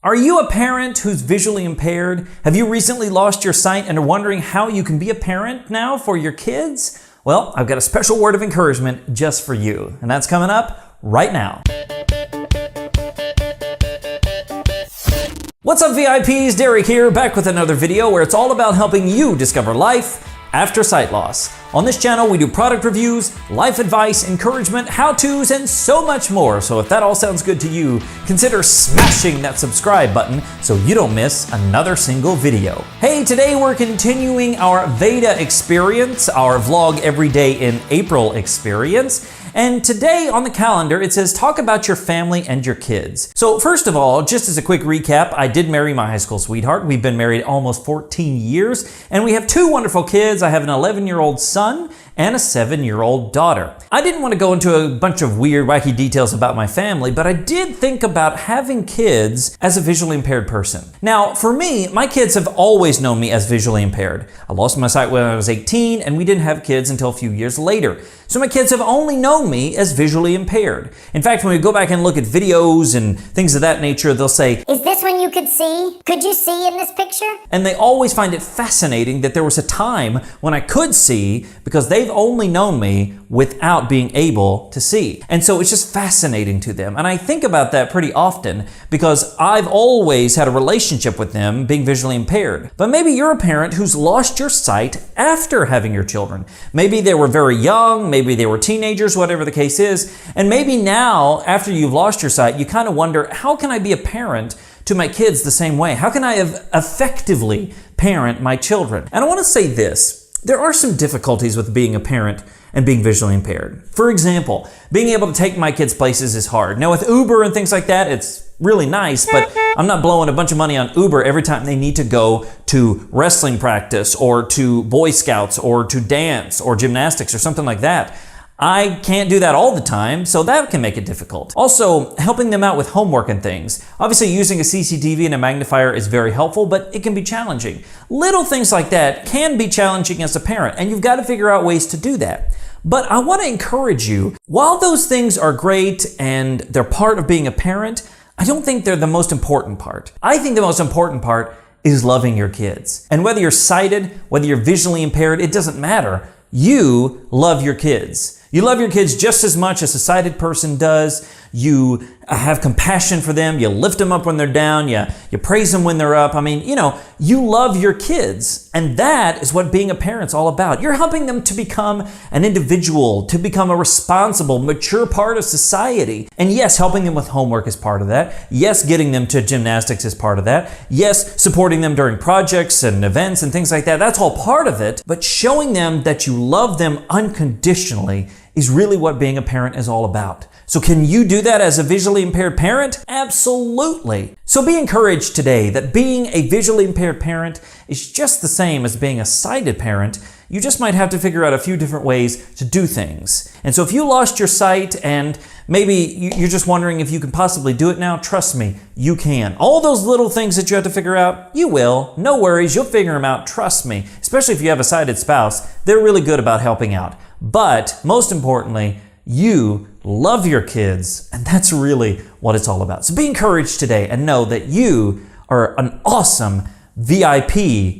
Are you a parent who's visually impaired? Have you recently lost your sight and are wondering how you can be a parent now for your kids? Well, I've got a special word of encouragement just for you, and that's coming up right now. What's up, VIPs? Derek here, back with another video where it's all about helping you discover life after sight loss. On this channel, we do product reviews, life advice, encouragement, how-tos, and so much more. So if that all sounds good to you, consider smashing that subscribe button so you don't miss another single video. Hey, today we're continuing our Veda experience, our vlog every day in April experience. And today on the calendar, it says talk about your family and your kids. So first of all, just as a quick recap, I did marry my high school sweetheart. We've been married almost 14 years, and we have two wonderful kids. I have an 11-year-old son and a 7-year-old daughter. I didn't want to go into a bunch of weird, wacky details about my family, but I did think about having kids as a visually impaired person. Now, for me, my kids have always known me as visually impaired. I lost my sight when I was 18, and we didn't have kids until a few years later. So my kids have only known me as visually impaired. In fact, when we go back and look at videos and things of that nature, they'll say, "Is this when you could see? Could you see in this picture?" And they always find it fascinating that there was a time when I could see because they've only known me without being able to see. And so it's just fascinating to them. And I think about that pretty often because I've always had a relationship with them being visually impaired. But maybe you're a parent who's lost your sight after having your children. Maybe they were very young, maybe they were teenagers, whatever the case is. And maybe now, after you've lost your sight, you kind of wonder, how can I be a parent to my kids the same way? How can I effectively parent my children? And I want to say this. There are some difficulties with being a parent and being visually impaired. For example, being able to take my kids places is hard. Now with Uber and things like that, it's really nice, but I'm not blowing a bunch of money on Uber every time they need to go to wrestling practice or to Boy Scouts or to dance or gymnastics or something like that. I can't do that all the time, so that can make it difficult. Also, helping them out with homework and things. Obviously, using a CCTV and a magnifier is very helpful, but it can be challenging. Little things like that can be challenging as a parent, and you've got to figure out ways to do that. But I want to encourage you, while those things are great and they're part of being a parent, I don't think they're the most important part. I think the most important part is loving your kids. And whether you're sighted, whether you're visually impaired, it doesn't matter. You love your kids. You love your kids just as much as a sighted person does. You have compassion for them. You lift them up when they're down. You praise them when they're up. I mean, you love your kids. And that is what being a parent's all about. You're helping them to become an individual, to become a responsible, mature part of society. And yes, helping them with homework is part of that. Yes, getting them to gymnastics is part of that. Yes, supporting them during projects and events and things like that. That's all part of it. But showing them that you love them unconditionally is really what being a parent is all about. So can you do that as a visually impaired parent? Absolutely. So be encouraged today that being a visually impaired parent is just the same as being a sighted parent. You just might have to figure out a few different ways to do things. And so if you lost your sight and maybe you're just wondering if you can possibly do it now, trust me, you can. All those little things that you have to figure out, you will. No worries, you'll figure them out, trust me. Especially if you have a sighted spouse, they're really good about helping out. But most importantly, you love your kids, and that's really what it's all about. So be encouraged today and know that you are an awesome VIP,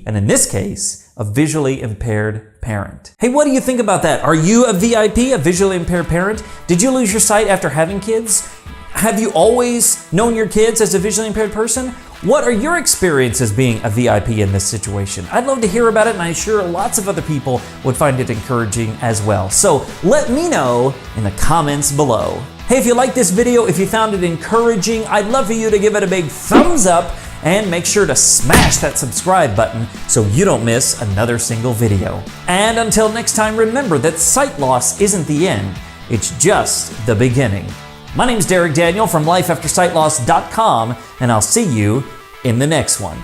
and in this case, a visually impaired parent. Hey, what do you think about that? Are you a VIP, a visually impaired parent? Did you lose your sight after having kids? Have you always known your kids as a visually impaired person? What are your experiences being a VIP in this situation? I'd love to hear about it, and I'm sure lots of other people would find it encouraging as well. So let me know in the comments below. Hey, if you liked this video, if you found it encouraging, I'd love for you to give it a big thumbs up and make sure to smash that subscribe button so you don't miss another single video. And until next time, remember that sight loss isn't the end, it's just the beginning. My name's Derek Daniel from lifeaftersightloss.com, and I'll see you in the next one.